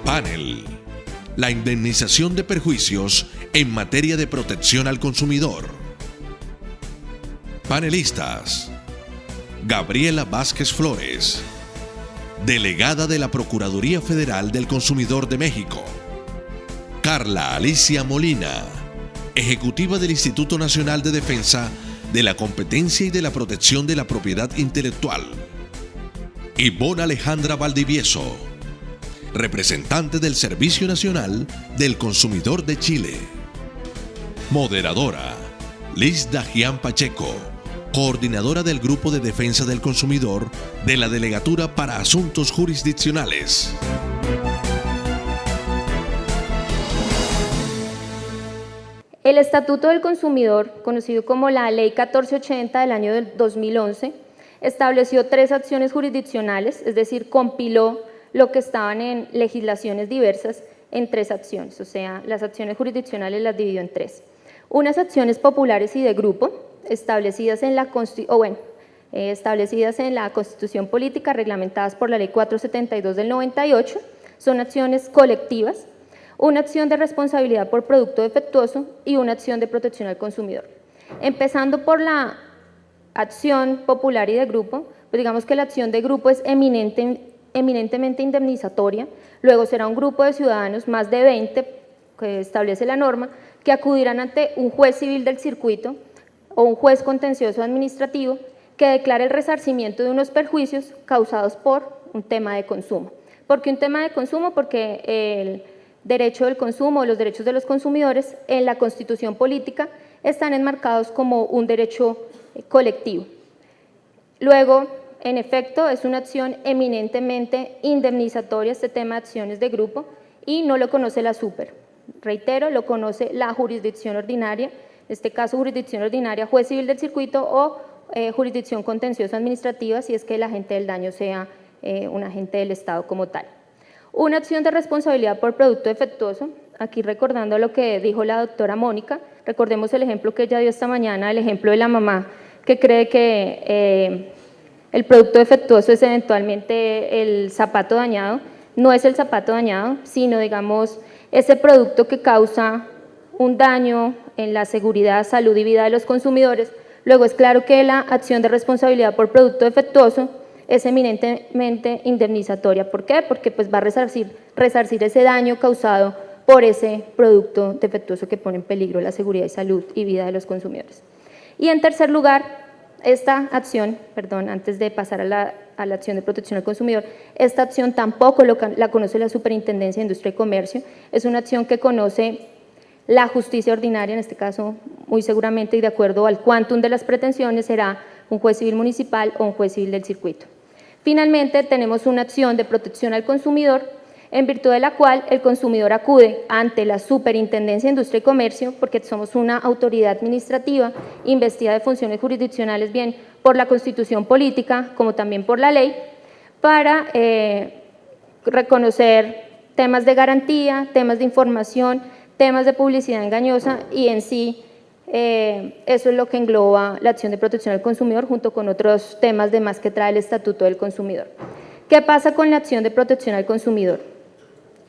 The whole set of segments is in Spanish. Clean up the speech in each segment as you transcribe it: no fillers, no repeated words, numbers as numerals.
Panel: la indemnización de perjuicios en materia de protección al consumidor. Panelistas: Gabriela Vázquez Flores, delegada de la Procuraduría Federal del Consumidor de México. Carla Alicia Molina, ejecutiva del Instituto Nacional de Defensa de la Competencia y de la Protección de la Propiedad Intelectual. Ivonne Alejandra Valdivieso, representante del Servicio Nacional del Consumidor de Chile. Moderadora: Liz Dajian Pacheco, coordinadora del Grupo de Defensa del Consumidor de la Delegatura para Asuntos Jurisdiccionales. El Estatuto del Consumidor, conocido como la Ley 1480 del año 2011, estableció 3 acciones jurisdiccionales, es decir, compiló lo que estaban en legislaciones diversas en 3 acciones, o sea, las acciones jurisdiccionales las dividió en 3. Unas acciones populares y de grupo, establecidas en la Constitución Política, reglamentadas por la Ley 472 del 98, son acciones colectivas, una acción de responsabilidad por producto defectuoso y una acción de protección al consumidor. Empezando por la acción popular y de grupo, pues digamos que la acción de grupo es eminentemente indemnizatoria, luego será un grupo de ciudadanos, más de 20, que establece la norma, que acudirán ante un juez civil del circuito o un juez contencioso administrativo que declare el resarcimiento de unos perjuicios causados por un tema de consumo. ¿Por qué un tema de consumo? Porque el derecho del consumo o los derechos de los consumidores en la Constitución Política están enmarcados como un derecho colectivo. Luego, en efecto, es una acción eminentemente indemnizatoria este tema de acciones de grupo y no lo conoce la Super. Reitero, lo conoce la jurisdicción ordinaria, en este caso jurisdicción ordinaria, juez civil del circuito o jurisdicción contenciosa administrativa si es que el agente del daño sea un agente del Estado como tal. Una acción de responsabilidad por producto defectuoso, aquí recordando lo que dijo la doctora Mónica, recordemos el ejemplo que ella dio esta mañana, el ejemplo de la mamá que cree que el producto defectuoso es eventualmente el zapato dañado. No es el zapato dañado, sino digamos ese producto que causa un daño en la seguridad, salud y vida de los consumidores. Luego es claro que la acción de responsabilidad por producto defectuoso es eminentemente indemnizatoria. ¿Por qué? Porque pues va a resarcir ese daño causado por ese producto defectuoso que pone en peligro la seguridad y salud y vida de los consumidores. Y en tercer lugar, esta acción, antes de pasar a la acción de protección al consumidor, esta acción tampoco la conoce la Superintendencia de Industria y Comercio, es una acción que conoce la justicia ordinaria, en este caso muy seguramente y de acuerdo al quantum de las pretensiones será un juez civil municipal o un juez civil del circuito. Finalmente, tenemos una acción de protección al consumidor, en virtud de la cual el consumidor acude ante la Superintendencia de Industria y Comercio, porque somos una autoridad administrativa investida de funciones jurisdiccionales, bien por la Constitución Política como también por la ley, para reconocer temas de garantía, temas de información, temas de publicidad engañosa y en sí eso es lo que engloba la acción de protección al consumidor junto con otros temas de más que trae el Estatuto del Consumidor. ¿Qué pasa con la acción de protección al consumidor?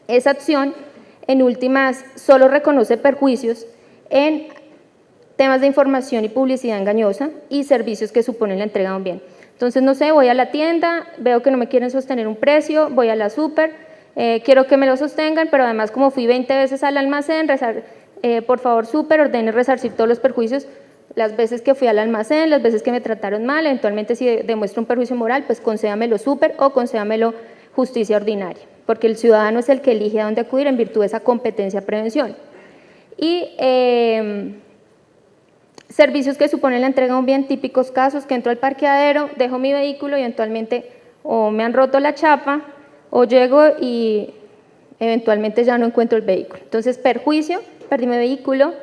Esa acción, en últimas, solo reconoce perjuicios en temas de información y publicidad engañosa y servicios que suponen la entrega de un bien. Entonces, no sé, voy a la tienda, veo que no me quieren sostener un precio, voy a la Super, quiero que me lo sostengan, pero además como fui 20 veces al almacén, por favor Super, ordene resarcir todos los perjuicios, las veces que fui al almacén, las veces que me trataron mal, eventualmente si demuestro un perjuicio moral, pues concédamelo Super o concédamelo justicia ordinaria, porque el ciudadano es el que elige a dónde acudir en virtud de esa competencia de prevención. Y servicios que suponen la entrega de un bien, típicos casos que entro al parqueadero, dejo mi vehículo y eventualmente o me han roto la chapa o llego y eventualmente ya no encuentro el vehículo. Entonces, perjuicio, perdí mi vehículo,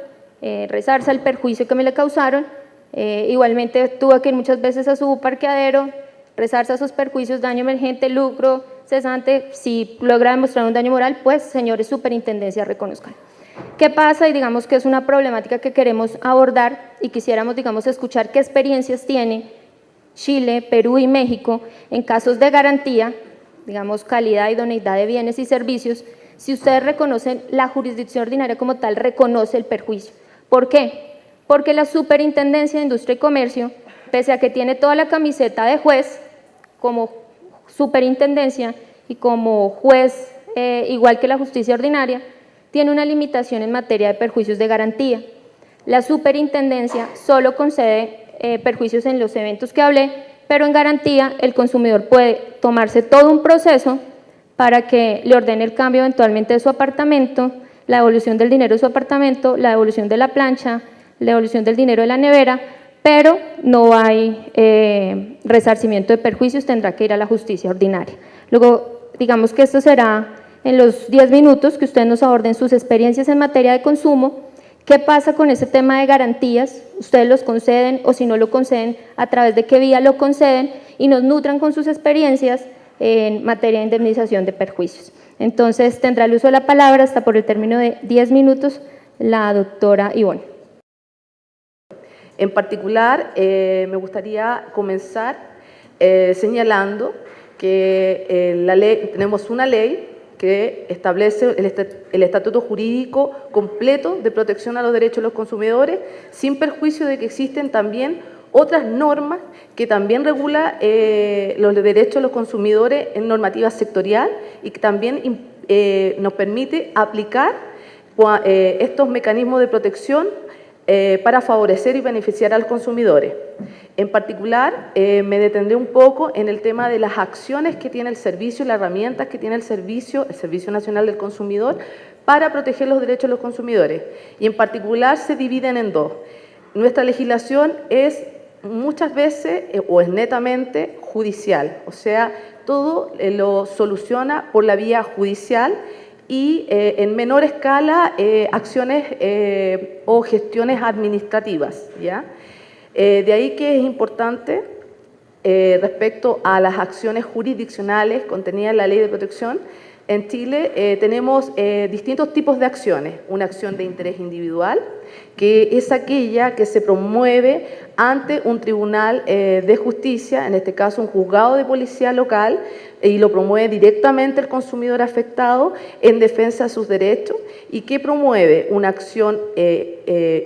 resarza el perjuicio que me le causaron, igualmente tuve que ir muchas veces a su parqueadero, resarza sus perjuicios, daño emergente, lucro cesante, si logra demostrar un daño moral, pues señores superintendencia reconozcan. ¿Qué pasa? Y digamos que es una problemática que queremos abordar y quisiéramos, digamos, escuchar qué experiencias tiene Chile, Perú y México en casos de garantía, digamos, calidad, idoneidad de bienes y servicios si ustedes reconocen la jurisdicción ordinaria como tal, reconoce el perjuicio. ¿Por qué? Porque la Superintendencia de Industria y Comercio, pese a que tiene toda la camiseta de juez, como superintendencia y como juez, igual que la justicia ordinaria, tiene una limitación en materia de perjuicios de garantía. La superintendencia solo concede perjuicios en los eventos que hablé, pero en garantía el consumidor puede tomarse todo un proceso para que le ordene el cambio eventualmente de su apartamento, la devolución del dinero de su apartamento, la devolución de la plancha, la devolución del dinero de la nevera, pero no hay resarcimiento de perjuicios, tendrá que ir a la justicia ordinaria. Luego, digamos que esto será en los 10 minutos que ustedes nos aborden sus experiencias en materia de consumo. ¿Qué pasa con ese tema de garantías? ¿Ustedes los conceden o si no lo conceden, a través de qué vía lo conceden? Y nos nutran con sus experiencias en materia de indemnización de perjuicios. Entonces, tendrá el uso de la palabra hasta por el término de 10 minutos la doctora Ivonne. En particular, me gustaría comenzar señalando que tenemos una ley que establece el estatuto jurídico completo de protección a los derechos de los consumidores, sin perjuicio de que existen también otras normas que también regulan los derechos de los consumidores en normativa sectorial y que también nos permite aplicar estos mecanismos de protección para favorecer y beneficiar a los consumidores. En particular, me detendré un poco en el tema de las acciones que tiene el servicio y las herramientas que tiene el Servicio Nacional del Consumidor para proteger los derechos de los consumidores. Y en particular se dividen en dos. Nuestra legislación es muchas veces o es netamente judicial, o sea, todo lo soluciona por la vía judicial y en menor escala acciones o gestiones administrativas, ¿ya? De ahí que es importante respecto a las acciones jurisdiccionales contenidas en la Ley de Protección. En Chile tenemos distintos tipos de acciones. Una acción de interés individual, que es aquella que se promueve ante un tribunal de justicia, en este caso un juzgado de policía local, y lo promueve directamente el consumidor afectado en defensa de sus derechos, y que promueve una acción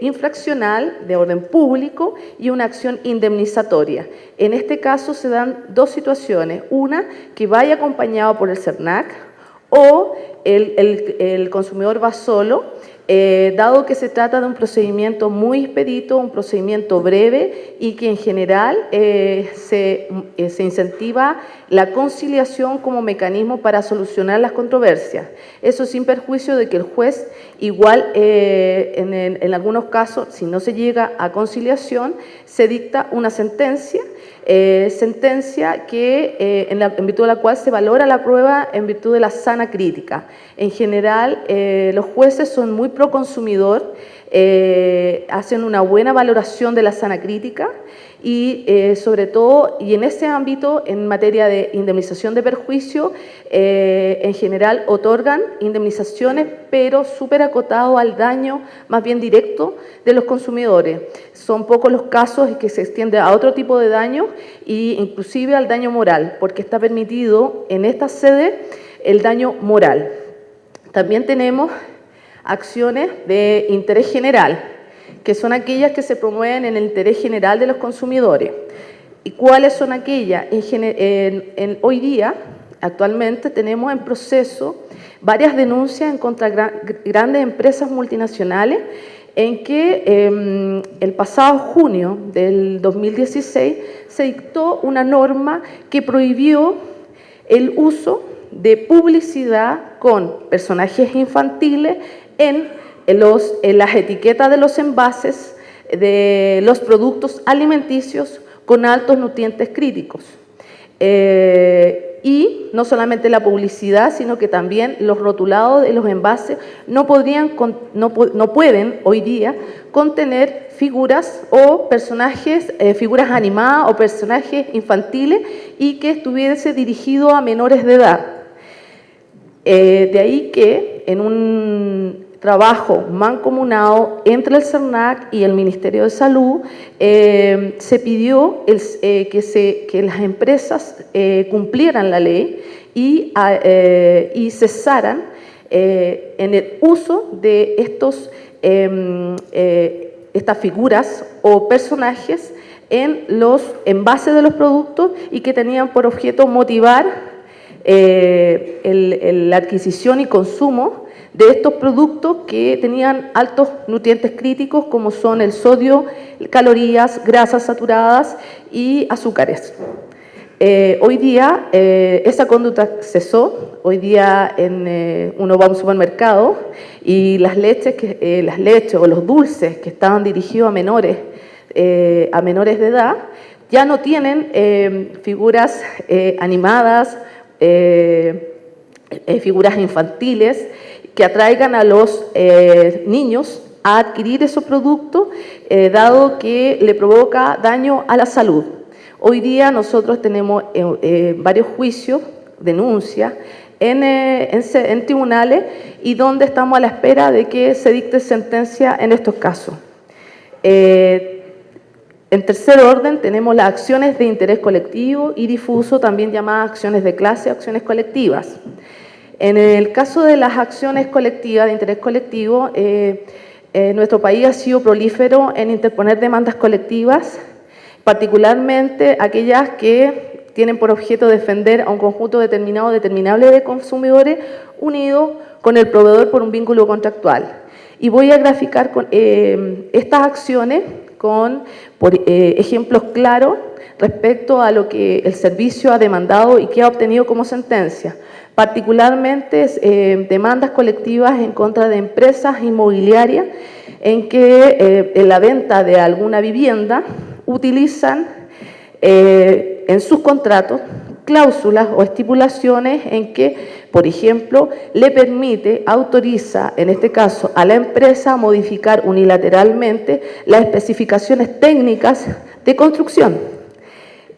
infraccional de orden público y una acción indemnizatoria. En este caso se dan dos situaciones, una que vaya acompañado por el SERNAC o el consumidor va solo, dado que se trata de un procedimiento muy expedito, un procedimiento breve y que en general se incentiva la conciliación como mecanismo para solucionar las controversias. Eso sin perjuicio de que el juez igual en algunos casos, si no se llega a conciliación, se dicta una sentencia que en virtud de la cual se valora la prueba en virtud de la sana crítica. En general, los jueces son muy pro consumidor, hacen una buena valoración de la sana crítica y sobre todo, y en ese ámbito, en materia de indemnización de perjuicio, en general otorgan indemnizaciones, pero súper acotado al daño más bien directo de los consumidores. Son pocos los casos en que se extiende a otro tipo de daño e inclusive al daño moral, porque está permitido en esta sede el daño moral. También tenemos acciones de interés general, que son aquellas que se promueven en el interés general de los consumidores. ¿Y cuáles son aquellas? Hoy día, actualmente, tenemos en proceso varias denuncias en contra de grandes empresas multinacionales en que el pasado junio del 2016 se dictó una norma que prohibió el uso de publicidad con personajes infantiles en las etiquetas de los envases de los productos alimenticios con altos nutrientes críticos. Y no solamente la publicidad, sino que también los rotulados de los envases no pueden hoy día contener figuras o personajes, figuras animadas o personajes infantiles y que estuviese dirigido a menores de edad. De ahí que en un trabajo mancomunado entre el SERNAC y el Ministerio de Salud se pidió que las empresas cumplieran la ley y cesaran en el uso de estas figuras o personajes en los envases de los productos y que tenían por objeto motivar la adquisición y consumo de estos productos que tenían altos nutrientes críticos como son el sodio, calorías, grasas saturadas y azúcares. Hoy día esa conducta cesó. Hoy día uno va a un supermercado y las leches o los dulces que estaban dirigidos a menores de edad ya no tienen figuras animadas, figuras infantiles que atraigan a los niños a adquirir esos productos, dado que le provoca daño a la salud. Hoy día nosotros tenemos varios juicios, denuncias, en tribunales y donde estamos a la espera de que se dicte sentencia en estos casos. En tercer orden tenemos las acciones de interés colectivo y difuso, también llamadas acciones de clase, acciones colectivas. En el caso de las acciones colectivas, de interés colectivo, nuestro país ha sido prolífero en interponer demandas colectivas, particularmente aquellas que tienen por objeto defender a un conjunto determinable de consumidores unidos con el proveedor por un vínculo contractual. Y voy a graficar estas acciones por ejemplos claros respecto a lo que el servicio ha demandado y que ha obtenido como sentencia. Particularmente demandas colectivas en contra de empresas inmobiliarias en que en la venta de alguna vivienda utilizan en sus contratos cláusulas o estipulaciones en que, por ejemplo, le permite, autoriza, en este caso, a la empresa modificar unilateralmente las especificaciones técnicas de construcción,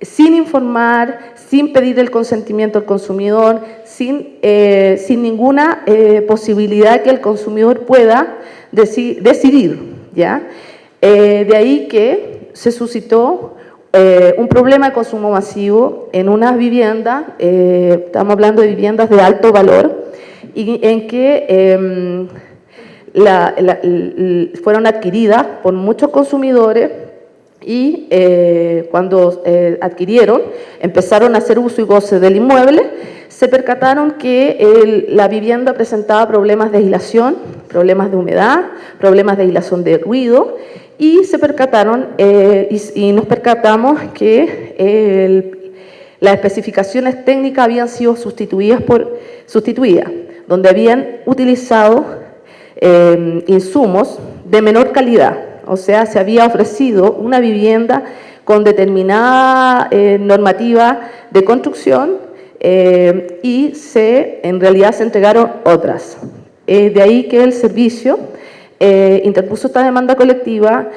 sin informar, sin pedir el consentimiento al consumidor, sin ninguna posibilidad que el consumidor pueda decidir, ¿ya? De ahí que se suscitó un problema de consumo masivo en unas viviendas, estamos hablando de viviendas de alto valor, y en que fueron adquiridas por muchos consumidores y cuando adquirieron, empezaron a hacer uso y goce del inmueble, se percataron que la vivienda presentaba problemas de aislación, problemas de humedad, problemas de aislación de ruido, y se percataron y nos percatamos que las especificaciones técnicas habían sido sustituidas, donde habían utilizado insumos de menor calidad. O sea, se había ofrecido una vivienda con determinada normativa de construcción y en realidad se entregaron otras. De ahí que el servicio interpuso esta demanda colectiva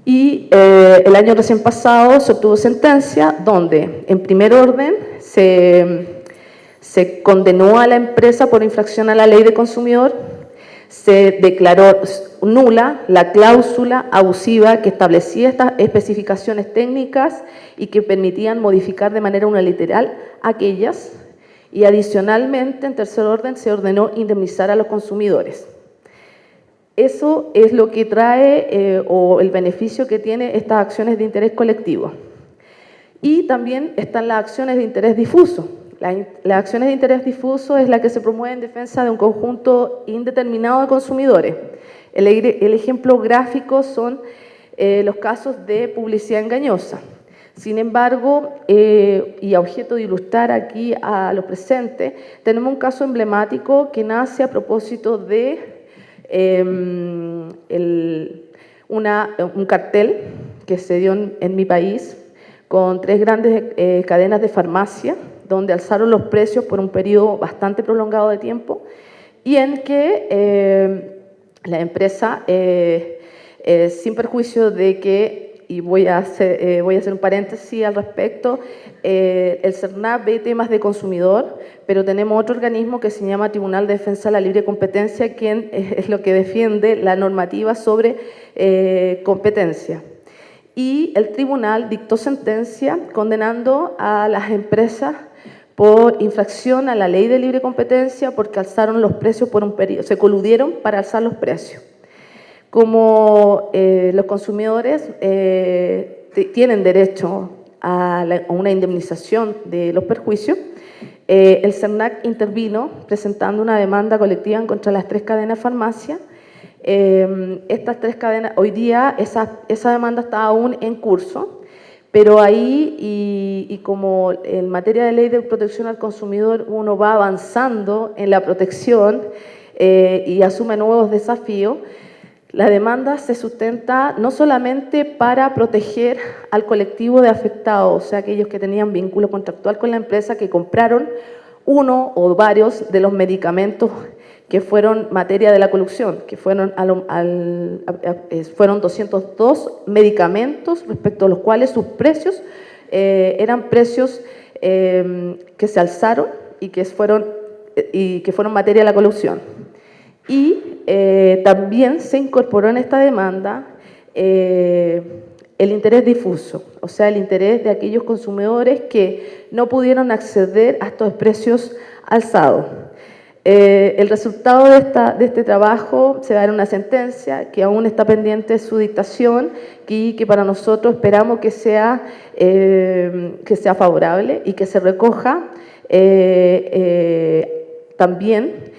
y el año recién pasado se obtuvo sentencia donde, en primer orden, se condenó a la empresa por infracción a la ley de consumidor, se declaró nula la cláusula abusiva que establecía estas especificaciones técnicas y que permitían modificar de manera unilateral aquellas, y adicionalmente, en tercer orden, se ordenó indemnizar a los consumidores. Eso es lo que trae o el beneficio que tiene estas acciones de interés colectivo. Y también están las acciones de interés difuso. Las acciones de interés difuso es la que se promueve en defensa de un conjunto indeterminado de consumidores. El ejemplo gráfico son los casos de publicidad engañosa. Sin embargo, y a objeto de ilustrar aquí a los presentes, tenemos un caso emblemático que nace a propósito de un cartel que se dio en mi país con 3 grandes cadenas de farmacia, donde alzaron los precios por un periodo bastante prolongado de tiempo y en que la empresa, sin perjuicio de que, y voy a hacer un paréntesis al respecto, el CERNAP ve temas de consumidor, pero tenemos otro organismo que se llama Tribunal de Defensa de la Libre Competencia, quien es lo que defiende la normativa sobre competencia. Y el tribunal dictó sentencia condenando a las empresas por infracción a la ley de libre competencia porque alzaron los precios por un periodo, se coludieron para alzar los precios. Como los consumidores tienen derecho a una indemnización de los perjuicios, el CERNAC intervino presentando una demanda colectiva en contra de las 3 cadenas de farmacia. Estas 3 cadenas, hoy día esa demanda está aún en curso, pero ahí, y como en materia de ley de protección al consumidor uno va avanzando en la protección y asume nuevos desafíos, la demanda se sustenta no solamente para proteger al colectivo de afectados, o sea, aquellos que tenían vínculo contractual con la empresa, que compraron uno o varios de los medicamentos que fueron materia de la colusión, que fueron, fueron 202 medicamentos respecto a los cuales sus precios eran precios que se alzaron y que fueron materia de la colusión. Y también se incorporó en esta demanda el interés difuso, o sea, el interés de aquellos consumidores que no pudieron acceder a estos precios alzados. El resultado de este trabajo se va a dar una sentencia que aún está pendiente de su dictación y que para nosotros esperamos que sea favorable y que se recoja también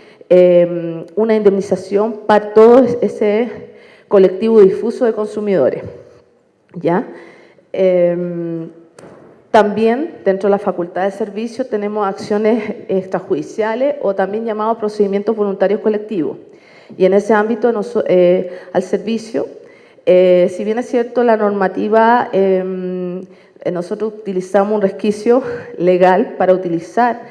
una indemnización para todo ese colectivo difuso de consumidores, ¿ya? También, dentro de la facultad de servicio, tenemos acciones extrajudiciales o también llamados procedimientos voluntarios colectivos. Y en ese ámbito, al servicio, si bien es cierto, la normativa, nosotros utilizamos un resquicio legal para utilizar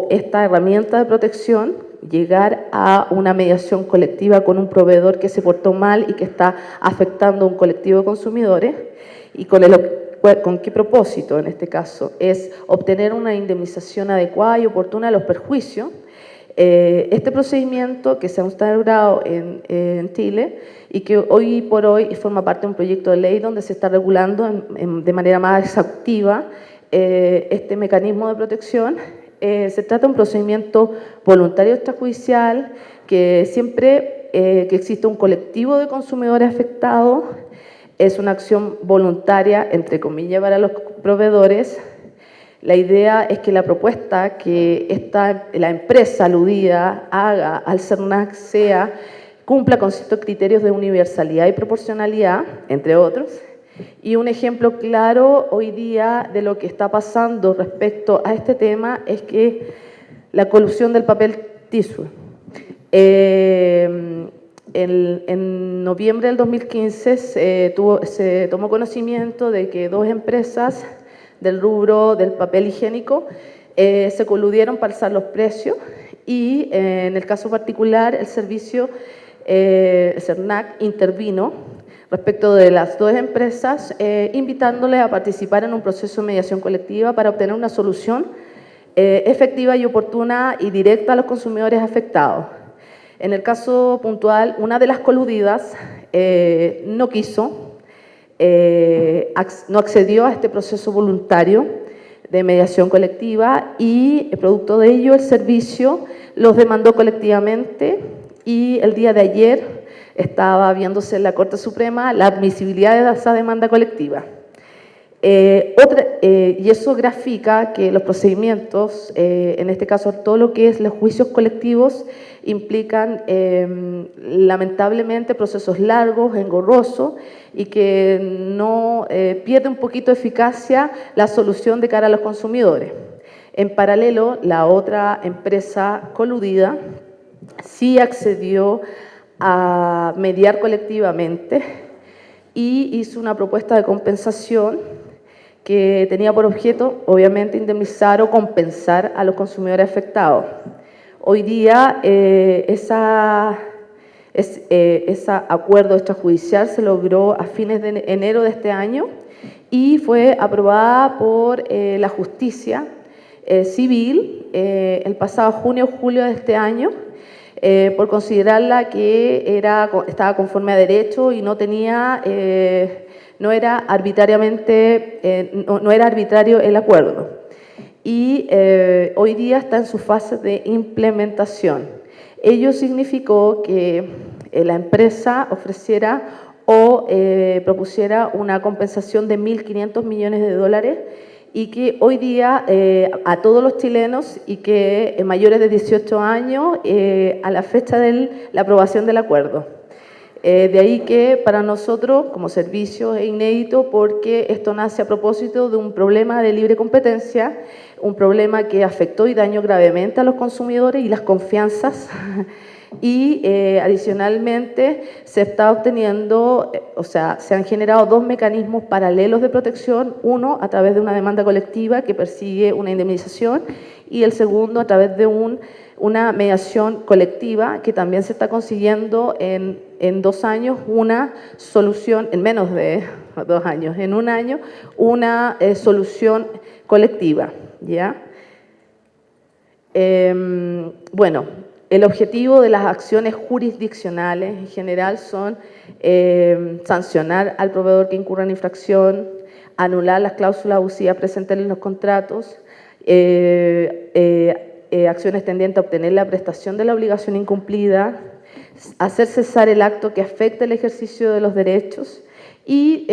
esta herramienta de protección, llegar a una mediación colectiva con un proveedor que se portó mal y que está afectando a un colectivo de consumidores, y ¿con qué propósito en este caso? Es obtener una indemnización adecuada y oportuna de los perjuicios. Este procedimiento que se ha instaurado en Chile y que hoy por hoy forma parte de un proyecto de ley donde se está regulando de manera más exhaustiva este mecanismo de protección. Se trata de un procedimiento voluntario extrajudicial que siempre que existe un colectivo de consumidores afectados, es una acción voluntaria, entre comillas, para los proveedores. La idea es que la propuesta que la empresa aludida haga al CERNAC cumpla con ciertos criterios de universalidad y proporcionalidad, entre otros. Y un ejemplo claro hoy día de lo que está pasando respecto a este tema es que la colusión del papel tissue. En noviembre del 2015 se tomó conocimiento de que 2 empresas del rubro del papel higiénico se coludieron para alzar los precios y en el caso particular el servicio CERNAC intervino respecto de las 2 empresas, invitándoles a participar en un proceso de mediación colectiva para obtener una solución efectiva y oportuna y directa a los consumidores afectados. En el caso puntual, una de las coludidas no accedió a este proceso voluntario de mediación colectiva y, producto de ello, el servicio los demandó colectivamente y el día de ayer estaba viéndose en la Corte Suprema la admisibilidad de esa demanda colectiva. Y eso grafica que los procedimientos, en este caso todo lo que es los juicios colectivos, implican lamentablemente procesos largos, engorrosos y que no pierde un poquito de eficacia la solución de cara a los consumidores. En paralelo, la otra empresa coludida sí accedió a mediar colectivamente y hizo una propuesta de compensación que tenía por objeto, obviamente, indemnizar o compensar a los consumidores afectados. Hoy día, ese acuerdo extrajudicial se logró a fines de enero de este año y fue aprobada por la justicia civil el pasado junio o julio de este año, por considerarla que estaba conforme a derecho y no era arbitrario el acuerdo. y hoy día está en su fase de implementación. Ello significó que la empresa ofreciera o propusiera una compensación de 1.500 millones de dólares y que hoy día a todos los chilenos y que mayores de 18 años a la fecha de la aprobación del acuerdo. De ahí que para nosotros como servicio es inédito porque esto nace a propósito de un problema de libre competencia, un problema que afectó y dañó gravemente a los consumidores y las confianzas. Y adicionalmente se está obteniendo, o sea, se han generado dos mecanismos paralelos de protección, uno a través de una demanda colectiva que persigue una indemnización y el segundo a través de una mediación colectiva que también se está consiguiendo en 2 años una solución, en menos de 2 años, en 1 año, una solución colectiva, ¿ya? Bueno, el objetivo de las acciones jurisdiccionales en general son sancionar al proveedor que incurra en infracción, anular las cláusulas abusivas presentes en los contratos, acciones tendientes a obtener la prestación de la obligación incumplida, hacer cesar el acto que afecte el ejercicio de los derechos y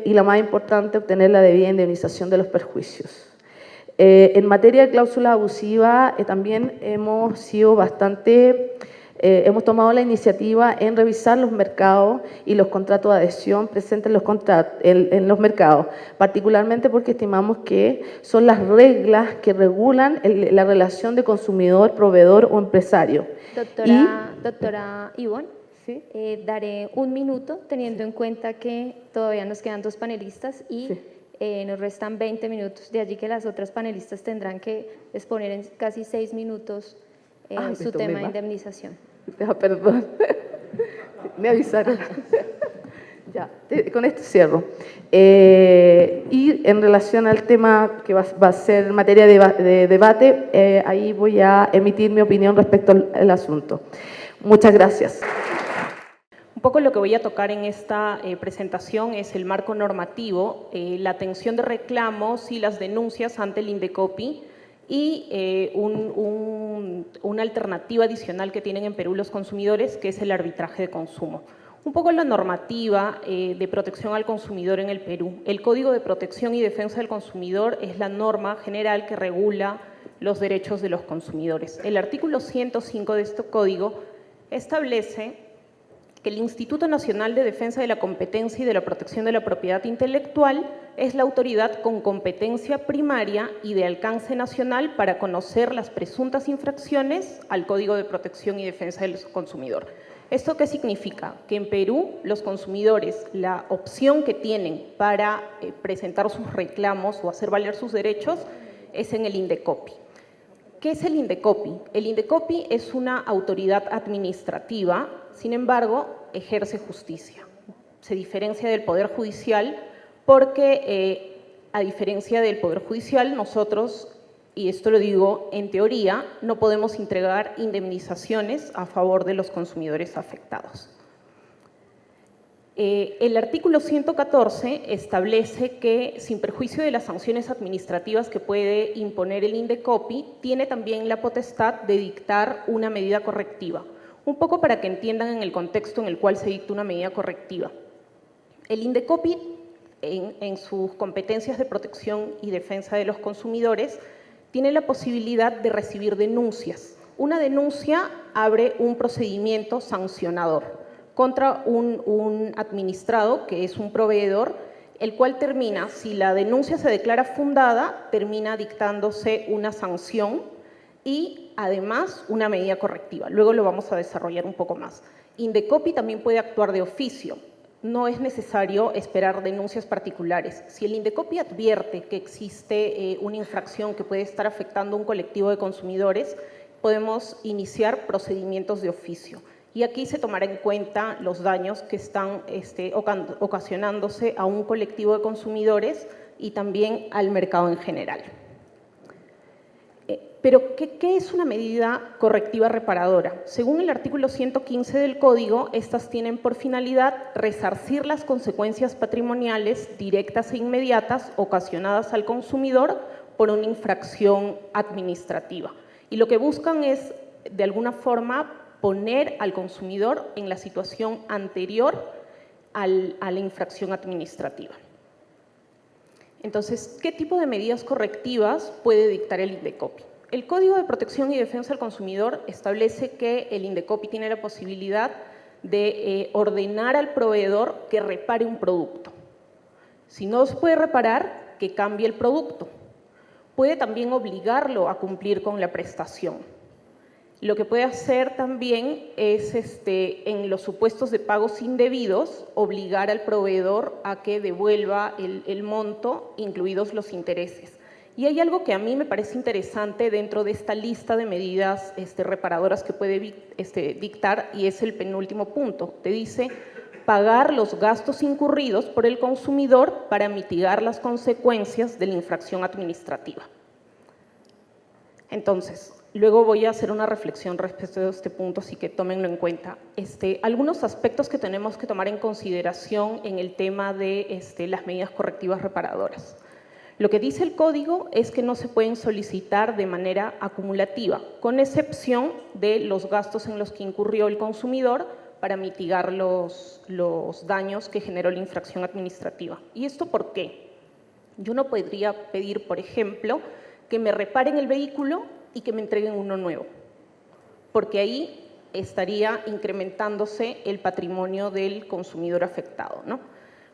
la más importante, obtener la debida indemnización de los perjuicios. En materia de cláusula abusiva, también hemos sido hemos tomado la iniciativa en revisar los mercados y los contratos de adhesión presentes en los mercados, particularmente porque estimamos que son las reglas que regulan la relación de consumidor, proveedor o empresario. Doctora Ivonne, ¿sí? Daré 1 minuto teniendo en cuenta que todavía nos quedan 2 panelistas y sí. Nos restan 20 minutos, de allí que las otras panelistas tendrán que exponer en casi 6 minutos su tema de indemnización. Perdón, me avisaron. Ya, con esto cierro. Y en relación al tema que va a ser materia de debate, ahí voy a emitir mi opinión respecto al asunto. Muchas gracias. Un poco lo que voy a tocar en esta presentación es el marco normativo, la atención de reclamos y las denuncias ante el INDECOPI y una alternativa adicional que tienen en Perú los consumidores, que es el arbitraje de consumo. Un poco la normativa de protección al consumidor en el Perú. El Código de Protección y Defensa del Consumidor es la norma general que regula los derechos de los consumidores. El artículo 105 de este código establece que el Instituto Nacional de Defensa de la Competencia y de la Protección de la Propiedad Intelectual es la autoridad con competencia primaria y de alcance nacional para conocer las presuntas infracciones al Código de Protección y Defensa del Consumidor. ¿Esto qué significa? Que en Perú los consumidores, la opción que tienen para presentar sus reclamos o hacer valer sus derechos es en el INDECOPI. ¿Qué es el INDECOPI? El INDECOPI es una autoridad administrativa, sin embargo, ejerce justicia. Se diferencia del Poder Judicial porque, a diferencia del Poder Judicial, nosotros, y esto lo digo en teoría, no podemos entregar indemnizaciones a favor de los consumidores afectados. El artículo 114 establece que, sin perjuicio de las sanciones administrativas que puede imponer el INDECOPI, tiene también la potestad de dictar una medida correctiva. Un poco para que entiendan en el contexto en el cual se dicta una medida correctiva. El INDECOPI, en sus competencias de protección y defensa de los consumidores, tiene la posibilidad de recibir denuncias. Una denuncia abre un procedimiento sancionador contra un administrado, que es un proveedor, el cual termina, si la denuncia se declara fundada, termina dictándose una sanción y además una medida correctiva. Luego lo vamos a desarrollar un poco más. INDECOPI también puede actuar de oficio. No es necesario esperar denuncias particulares. Si el INDECOPI advierte que existe una infracción que puede estar afectando a un colectivo de consumidores, podemos iniciar procedimientos de oficio. Y aquí se tomará en cuenta los daños que están ocasionándose a un colectivo de consumidores y también al mercado en general. Pero, ¿qué es una medida correctiva reparadora? Según el artículo 115 del Código, estas tienen por finalidad resarcir las consecuencias patrimoniales directas e inmediatas ocasionadas al consumidor por una infracción administrativa. Y lo que buscan es, de alguna forma, poner al consumidor en la situación anterior a la infracción administrativa. Entonces, ¿qué tipo de medidas correctivas puede dictar el INDECOPI? El Código de Protección y Defensa del Consumidor establece que el INDECOPI tiene la posibilidad de ordenar al proveedor que repare un producto. Si no se puede reparar, que cambie el producto. Puede también obligarlo a cumplir con la prestación. Lo que puede hacer también es, en los supuestos de pagos indebidos, obligar al proveedor a que devuelva el monto, incluidos los intereses. Y hay algo que a mí me parece interesante dentro de esta lista de medidas reparadoras que puede dictar, y es el penúltimo punto. Te dice pagar los gastos incurridos por el consumidor para mitigar las consecuencias de la infracción administrativa. Entonces, luego voy a hacer una reflexión respecto de este punto, así que tómenlo en cuenta. Algunos aspectos que tenemos que tomar en consideración en el tema de las medidas correctivas reparadoras. Lo que dice el código es que no se pueden solicitar de manera acumulativa, con excepción de los gastos en los que incurrió el consumidor para mitigar los daños que generó la infracción administrativa. ¿Y esto por qué? Yo no podría pedir, por ejemplo, que me reparen el vehículo y que me entreguen uno nuevo, porque ahí estaría incrementándose el patrimonio del consumidor afectado, ¿no?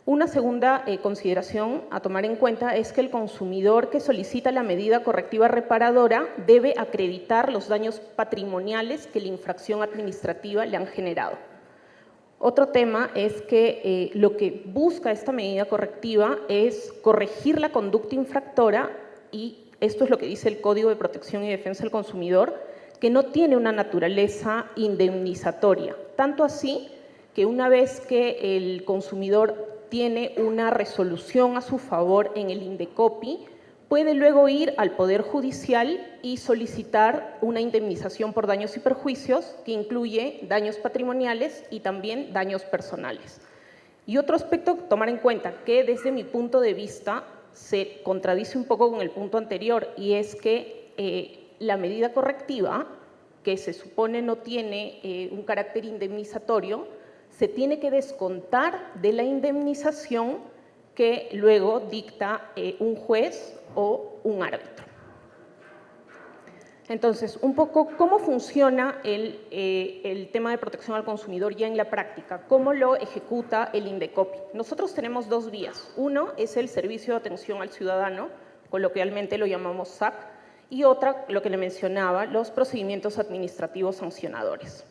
Una segunda consideración a tomar en cuenta es que el consumidor que solicita la medida correctiva reparadora debe acreditar los daños patrimoniales que la infracción administrativa le han generado. Otro tema es que lo que busca esta medida correctiva es corregir la conducta infractora, y esto es lo que dice el Código de Protección y Defensa del Consumidor, que no tiene una naturaleza indemnizatoria. Tanto así que una vez que el consumidor tiene una resolución a su favor en el INDECOPI, puede luego ir al Poder Judicial y solicitar una indemnización por daños y perjuicios que incluye daños patrimoniales y también daños personales. Y otro aspecto a tomar en cuenta, que desde mi punto de vista se contradice un poco con el punto anterior, y es que la medida correctiva, que se supone no tiene un carácter indemnizatorio, se tiene que descontar de la indemnización que luego dicta un juez o un árbitro. Entonces, un poco cómo funciona el tema de protección al consumidor ya en la práctica, cómo lo ejecuta el INDECOPI. Nosotros tenemos dos vías. Uno es el Servicio de Atención al Ciudadano, coloquialmente lo llamamos SAC, y otra, lo que le mencionaba, los procedimientos administrativos sancionadores.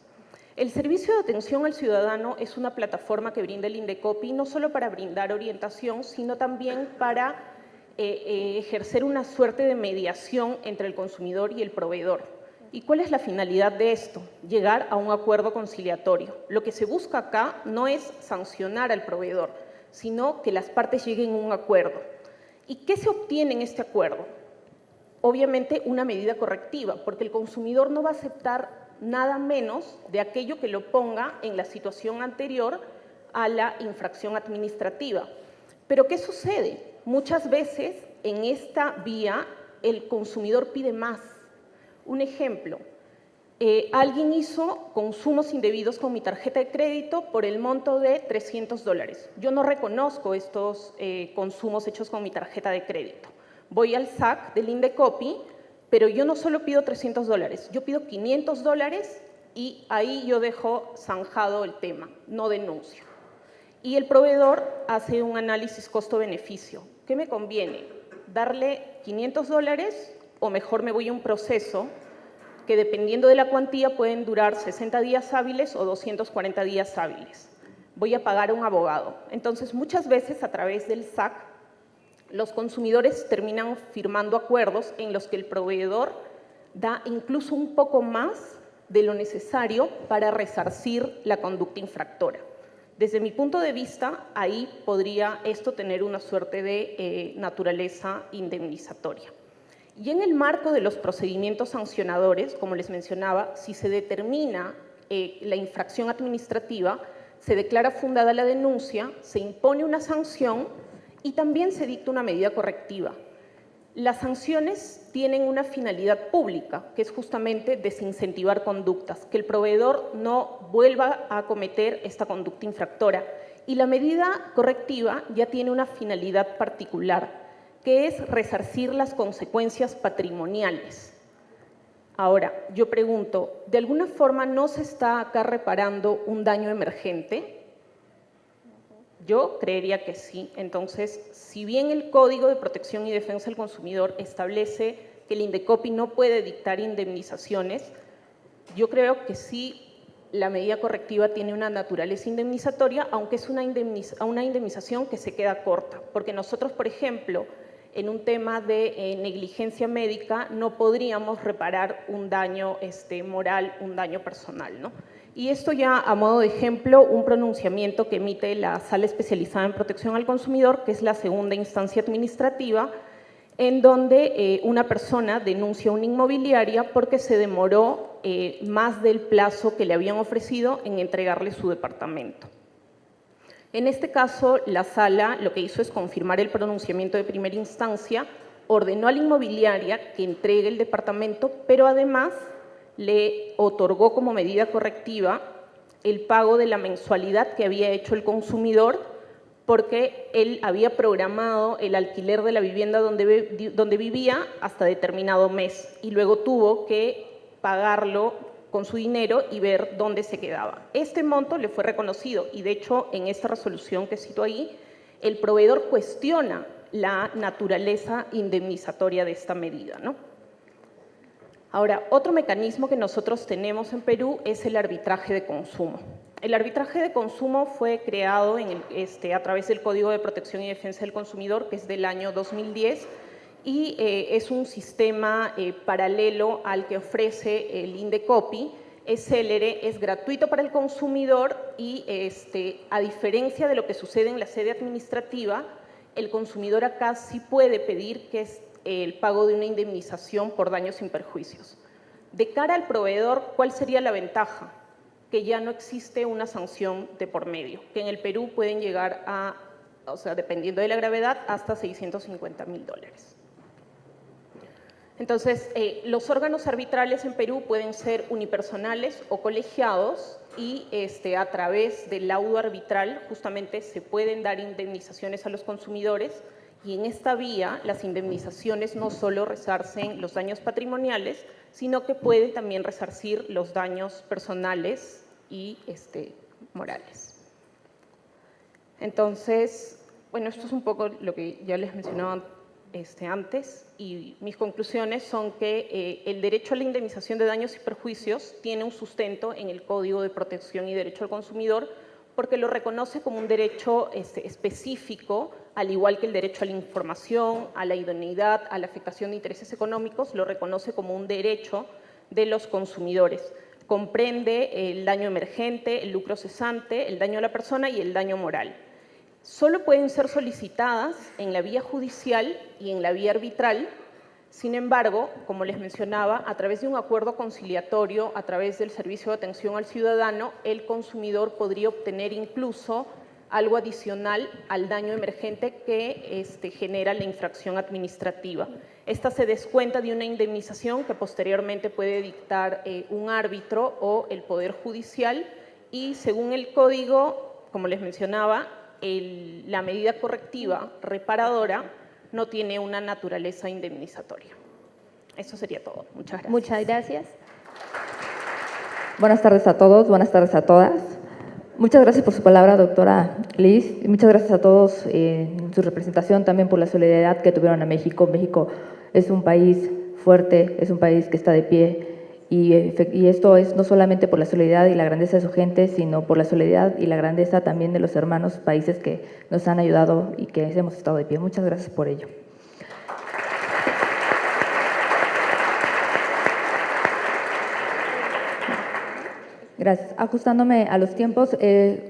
El Servicio de Atención al Ciudadano es una plataforma que brinda el INDECOPI no solo para brindar orientación, sino también para ejercer una suerte de mediación entre el consumidor y el proveedor. ¿Y cuál es la finalidad de esto? Llegar a un acuerdo conciliatorio. Lo que se busca acá no es sancionar al proveedor, sino que las partes lleguen a un acuerdo. ¿Y qué se obtiene en este acuerdo? Obviamente una medida correctiva, porque el consumidor no va a aceptar nada menos de aquello que lo ponga en la situación anterior a la infracción administrativa. Pero ¿qué sucede? Muchas veces en esta vía el consumidor pide más. Un ejemplo, alguien hizo consumos indebidos con mi tarjeta de crédito por el monto de $300. Yo no reconozco estos consumos hechos con mi tarjeta de crédito. Voy al SAC del INDECOPI, pero yo no solo pido $300, yo pido $500 y ahí yo dejo zanjado el tema, no denuncio. Y el proveedor hace un análisis costo-beneficio. ¿Qué me conviene? ¿Darle $500 o mejor me voy a un proceso que dependiendo de la cuantía pueden durar 60 días hábiles o 240 días hábiles? Voy a pagar a un abogado. Entonces, muchas veces a través del SAC, los consumidores terminan firmando acuerdos en los que el proveedor da incluso un poco más de lo necesario para resarcir la conducta infractora. Desde mi punto de vista, ahí podría esto tener una suerte de naturaleza indemnizatoria. Y en el marco de los procedimientos sancionadores, como les mencionaba, si se determina la infracción administrativa, se declara fundada la denuncia, se impone una sanción y también se dicta una medida correctiva. Las sanciones tienen una finalidad pública, que es justamente desincentivar conductas, que el proveedor no vuelva a cometer esta conducta infractora. Y la medida correctiva ya tiene una finalidad particular, que es resarcir las consecuencias patrimoniales. Ahora, yo pregunto, ¿de alguna forma no se está acá reparando un daño emergente? Yo creería que sí. Entonces, si bien el Código de Protección y Defensa del Consumidor establece que el Indecopi no puede dictar indemnizaciones, yo creo que sí la medida correctiva tiene una naturaleza indemnizatoria, aunque es una indemnización que se queda corta, porque nosotros, por ejemplo, en un tema de negligencia médica no podríamos reparar un daño moral, un daño personal, ¿no? Y esto ya a modo de ejemplo, un pronunciamiento que emite la Sala Especializada en Protección al Consumidor, que es la segunda instancia administrativa, en donde una persona denuncia a una inmobiliaria porque se demoró más del plazo que le habían ofrecido en entregarle su departamento. En este caso, la Sala lo que hizo es confirmar el pronunciamiento de primera instancia, ordenó a la inmobiliaria que entregue el departamento, pero además le otorgó como medida correctiva el pago de la mensualidad que había hecho el consumidor porque él había programado el alquiler de la vivienda donde vivía hasta determinado mes y luego tuvo que pagarlo con su dinero y ver dónde se quedaba. Este monto le fue reconocido y de hecho en esta resolución que cito ahí, el proveedor cuestiona la naturaleza indemnizatoria de esta medida, ¿no? Ahora, otro mecanismo que nosotros tenemos en Perú es el arbitraje de consumo. El arbitraje de consumo fue creado a través del Código de Protección y Defensa del Consumidor, que es del año 2010, y es un sistema paralelo al que ofrece el Indecopi. Es célere, es gratuito para el consumidor y a diferencia de lo que sucede en la sede administrativa, el consumidor acá sí puede pedir que el pago de una indemnización por daños sin perjuicios. De cara al proveedor, ¿cuál sería la ventaja? Que ya no existe una sanción de por medio, que en el Perú pueden llegar a, dependiendo de la gravedad, hasta $650.000. Entonces, los órganos arbitrales en Perú pueden ser unipersonales o colegiados y a través del laudo arbitral justamente se pueden dar indemnizaciones a los consumidores. Y en esta vía, las indemnizaciones no solo resarcen los daños patrimoniales, sino que pueden también resarcir los daños personales y morales. Entonces, bueno, esto es un poco lo que ya les mencionaba antes, y mis conclusiones son que el derecho a la indemnización de daños y perjuicios tiene un sustento en el Código de Protección y Derecho al Consumidor, porque lo reconoce como un derecho específico, al igual que el derecho a la información, a la idoneidad, a la afectación de intereses económicos, lo reconoce como un derecho de los consumidores. Comprende el daño emergente, el lucro cesante, el daño a la persona y el daño moral. Solo pueden ser solicitadas en la vía judicial y en la vía arbitral. Sin embargo, como les mencionaba, a través de un acuerdo conciliatorio, a través del servicio de atención al ciudadano, el consumidor podría obtener incluso algo adicional al daño emergente que genera la infracción administrativa. Esta se descuenta de una indemnización que posteriormente puede dictar un árbitro o el Poder Judicial y según el código, como les mencionaba, la medida correctiva reparadora no tiene una naturaleza indemnizatoria. Eso sería todo. Muchas gracias. Muchas gracias. Buenas tardes a todos, buenas tardes a todas. Muchas gracias por su palabra, doctora Liz. Y muchas gracias a todos en su representación, también por la solidaridad que tuvieron a México. México es un país fuerte, es un país que está de pie. Y esto es no solamente por la solidaridad y la grandeza de su gente, sino por la solidaridad y la grandeza también de los hermanos países que nos han ayudado y que hemos estado de pie. Muchas gracias por ello. Gracias. Ajustándome a los tiempos,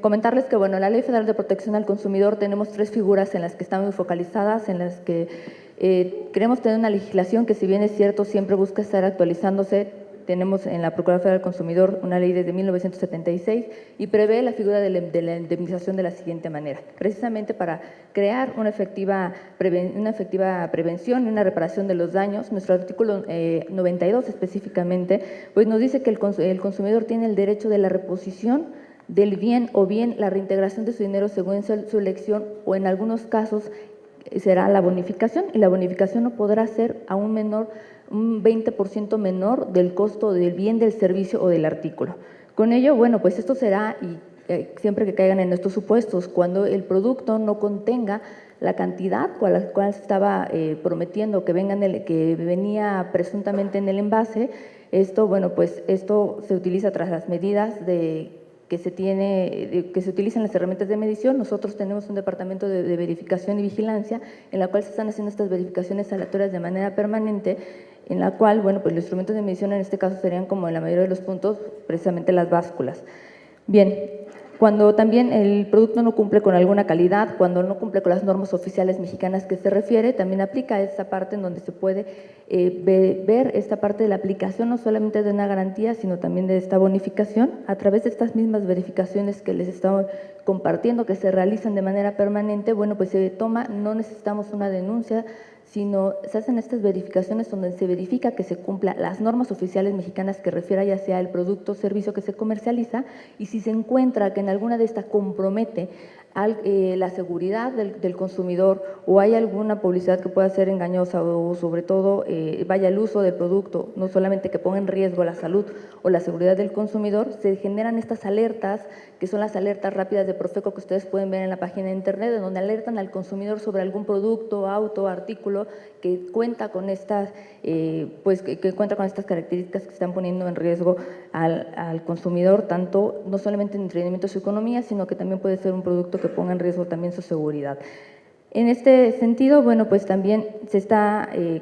comentarles que, bueno, en la Ley Federal de Protección al Consumidor tenemos 3 figuras en las que están muy focalizadas, en las que queremos tener una legislación que, si bien es cierto, siempre busca estar actualizándose, tenemos en la Procuraduría Federal del Consumidor una ley desde 1976 y prevé la figura de la indemnización de la siguiente manera, precisamente para crear una efectiva prevención y una reparación de los daños. Nuestro artículo 92 específicamente, pues nos dice que el consumidor tiene el derecho de la reposición del bien o bien la reintegración de su dinero según su elección, o en algunos casos será la bonificación, y la bonificación no podrá ser a un 20% menor del costo del bien, del servicio o del artículo. Con ello, bueno, pues esto será, y siempre que caigan en estos supuestos, cuando el producto no contenga la cantidad con la cual se estaba prometiendo que venía presuntamente en el envase. Esto, bueno, pues esto se utiliza tras las medidas que se utilizan las herramientas de medición. Nosotros tenemos un departamento de verificación y vigilancia en la cual se están haciendo estas verificaciones aleatorias de manera permanente, en la cual, bueno, pues los instrumentos de medición en este caso serían, como en la mayoría de los puntos, precisamente las básculas. Bien, cuando también el producto no cumple con alguna calidad, cuando no cumple con las normas oficiales mexicanas que se refiere, también aplica esta parte en donde se puede ver esta parte de la aplicación no solamente de una garantía, sino también de esta bonificación a través de estas mismas verificaciones que les estamos compartiendo, que se realizan de manera permanente. Bueno, pues se toma, no necesitamos una denuncia, sino se hacen estas verificaciones donde se verifica que se cumplan las normas oficiales mexicanas que refiera ya sea el producto o servicio que se comercializa, y si se encuentra que en alguna de estas compromete la seguridad del consumidor, o hay alguna publicidad que pueda ser engañosa, o sobre todo vaya el uso del producto, no solamente que ponga en riesgo la salud o la seguridad del consumidor, se generan estas alertas, que son las alertas rápidas de Profeco que ustedes pueden ver en la página de internet, en donde alertan al consumidor sobre algún producto, auto, artículo que cuenta con estas, que cuenta con estas características que están poniendo en riesgo al consumidor, tanto no solamente en entretenimiento de su economía, sino que también puede ser un producto que ponga en riesgo también su seguridad. En este sentido, bueno, pues también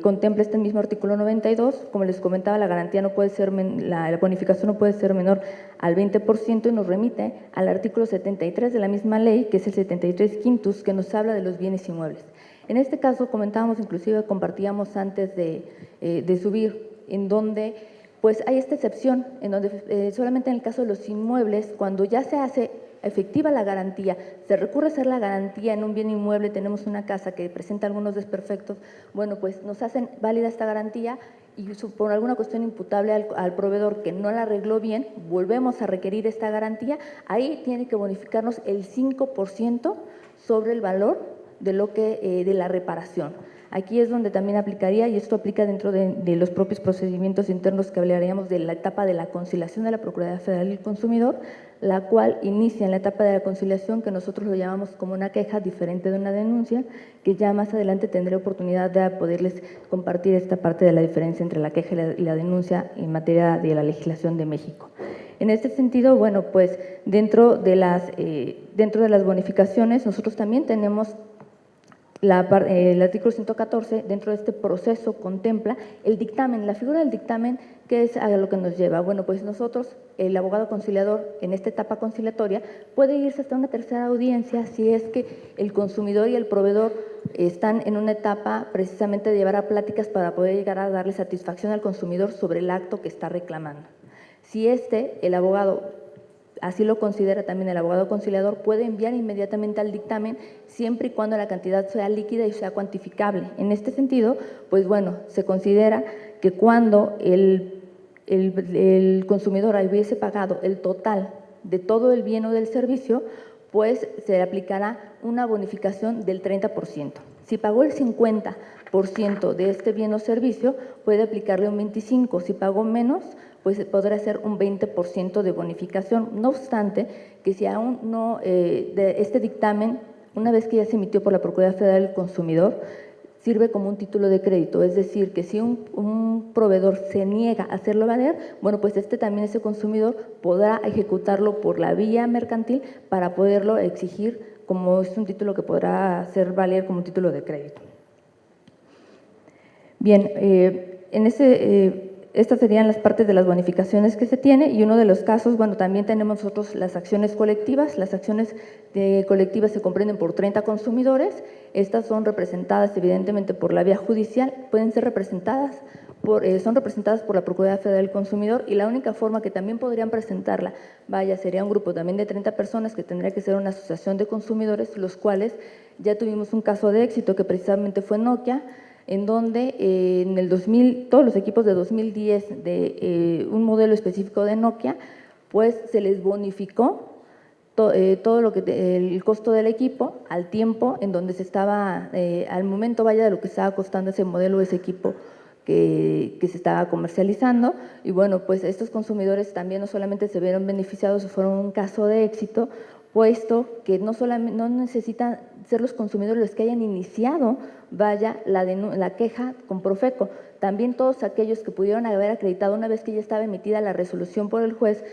contempla este mismo artículo 92, como les comentaba, la garantía no puede ser, la bonificación no puede ser menor al 20%, y nos remite al artículo 73 de la misma ley, que es el 73 quintus, que nos habla de los bienes inmuebles. En este caso, comentábamos, inclusive compartíamos antes de subir, en donde pues hay esta excepción, en donde solamente en el caso de los inmuebles, cuando ya se hace efectiva la garantía, se recurre a hacer la garantía en un bien inmueble, tenemos una casa que presenta algunos desperfectos, bueno, pues nos hacen válida esta garantía, y por alguna cuestión imputable al proveedor que no la arregló bien, volvemos a requerir esta garantía, ahí tiene que bonificarnos el 5% sobre el valor de la reparación. Aquí es donde también aplicaría, y esto aplica dentro de los propios procedimientos internos, que hablaríamos de la etapa de la conciliación de la Procuraduría Federal del Consumidor, la cual inicia en la etapa de la conciliación, que nosotros lo llamamos como una queja diferente de una denuncia, que ya más adelante tendré oportunidad de poderles compartir esta parte de la diferencia entre la queja y la denuncia en materia de la legislación de México. En este sentido, bueno, pues dentro de las bonificaciones, nosotros también tenemos el artículo 114, dentro de este proceso contempla el dictamen, la figura del dictamen, que es a lo que nos lleva. Bueno, pues nosotros, el abogado conciliador, en esta etapa conciliatoria, puede irse hasta una tercera audiencia si es que el consumidor y el proveedor están en una etapa precisamente de llevar a pláticas para poder llegar a darle satisfacción al consumidor sobre el acto que está reclamando. Si el abogado así lo considera también el abogado conciliador, puede enviar inmediatamente al dictamen siempre y cuando la cantidad sea líquida y sea cuantificable. En este sentido, pues bueno, se considera que cuando el consumidor hubiese pagado el total de todo el bien o del servicio, pues se le aplicará una bonificación del 30%. Si pagó el 50% de este bien o servicio, puede aplicarle un 25%. Si pagó menos, pues podrá ser un 20% de bonificación. No obstante, que si aún no, este dictamen, una vez que ya se emitió por la Procuraduría Federal del Consumidor, sirve como un título de crédito, es decir, que si un proveedor se niega a hacerlo valer, bueno, pues también ese consumidor podrá ejecutarlo por la vía mercantil para poderlo exigir, como es un título que podrá hacer valer como un título de crédito. Bien, estas serían las partes de las bonificaciones que se tiene, y uno de los casos, bueno, también tenemos nosotros las acciones colectivas. Las acciones colectivas se comprenden por 30 consumidores. Estas son representadas evidentemente por la vía judicial, pueden ser representadas son representadas por la Procuraduría Federal del Consumidor, y la única forma que también podrían presentarla, sería un grupo también de 30 personas que tendría que ser una asociación de consumidores, los cuales ya tuvimos un caso de éxito que precisamente fue Nokia, en donde en el 2000, todos los equipos de 2010 de un modelo específico de Nokia, pues se les bonificó todo lo que el costo del equipo al tiempo en donde se estaba, al momento de lo que estaba costando ese modelo, ese equipo que se estaba comercializando. Y bueno, pues estos consumidores también no solamente se vieron beneficiados, fueron un caso de éxito, puesto que no necesitan ser los consumidores los que hayan iniciado, la queja con Profeco. También todos aquellos que pudieron haber acreditado una vez que ya estaba emitida la resolución por el juez,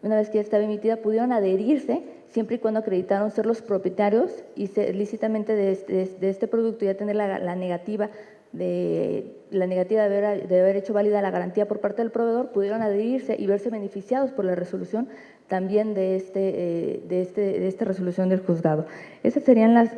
una vez que ya estaba emitida, pudieron adherirse siempre y cuando acreditaron ser los propietarios y lícitamente de este producto, y ya tener la negativa de haber hecho válida la garantía por parte del proveedor, pudieron adherirse y verse beneficiados por la resolución también de esta resolución del juzgado. Esas serían las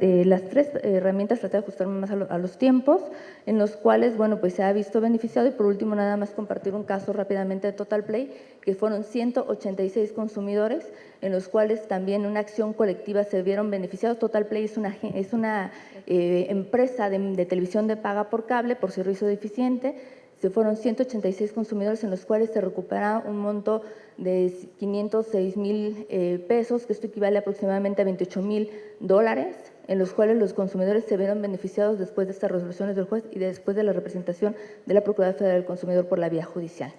tres herramientas. Traté de ajustarme más a los tiempos, en los cuales, bueno, pues se ha visto beneficiado. Y por último, nada más compartir un caso rápidamente de Total Play, que fueron 186 consumidores, en los cuales también una acción colectiva se vieron beneficiados. Total Play es una empresa de televisión de paga por cable, por servicio deficiente. Se fueron 186 consumidores, en los cuales se recupera un monto de 506,000 pesos, que esto equivale aproximadamente a $28,000, en los cuales los consumidores se vieron beneficiados después de estas resoluciones del juez y después de la representación de la Procuraduría Federal del Consumidor por la vía judicial.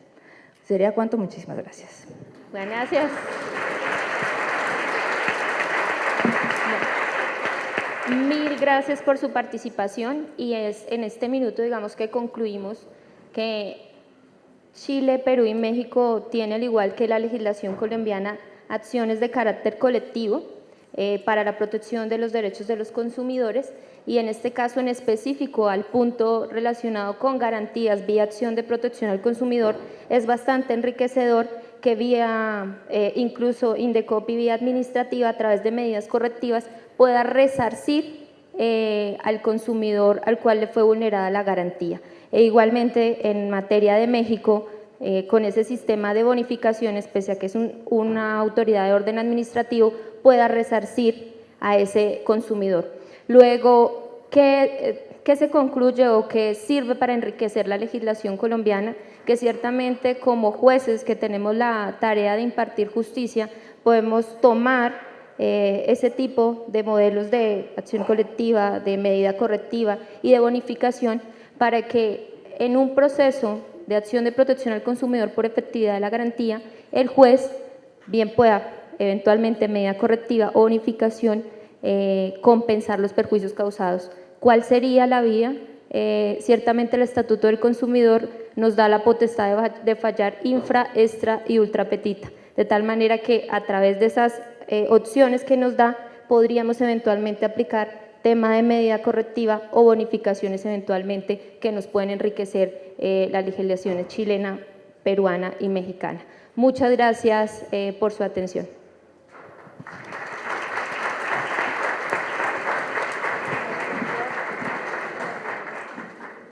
Sería cuanto. Muchísimas gracias. Bueno, gracias. Mil gracias por su participación, y es en este minuto, digamos, que concluimos que Chile, Perú y México tienen, al igual que la legislación colombiana, acciones de carácter colectivo para la protección de los derechos de los consumidores, y en este caso en específico al punto relacionado con garantías vía acción de protección al consumidor, es bastante enriquecedor que vía incluso Indecopi, vía administrativa, a través de medidas correctivas, pueda resarcir al consumidor al cual le fue vulnerada la garantía. E igualmente en materia de México, con ese sistema de bonificaciones, pese a que es una autoridad de orden administrativo, pueda resarcir a ese consumidor. Luego, ¿qué se concluye o qué sirve para enriquecer la legislación colombiana? Que ciertamente como jueces que tenemos la tarea de impartir justicia, podemos tomar ese tipo de modelos de acción colectiva, de medida correctiva y de bonificación, para que en un proceso de acción de protección al consumidor por efectividad de la garantía, el juez bien pueda eventualmente medida correctiva o bonificación compensar los perjuicios causados. ¿Cuál sería la vía? Ciertamente el Estatuto del Consumidor nos da la potestad de fallar infra, extra y ultra petita, de tal manera que a través de esas opciones que nos da, podríamos eventualmente aplicar tema de medida correctiva o bonificaciones eventualmente que nos pueden enriquecer las legislaciones chilena, peruana y mexicana. Muchas gracias por su atención.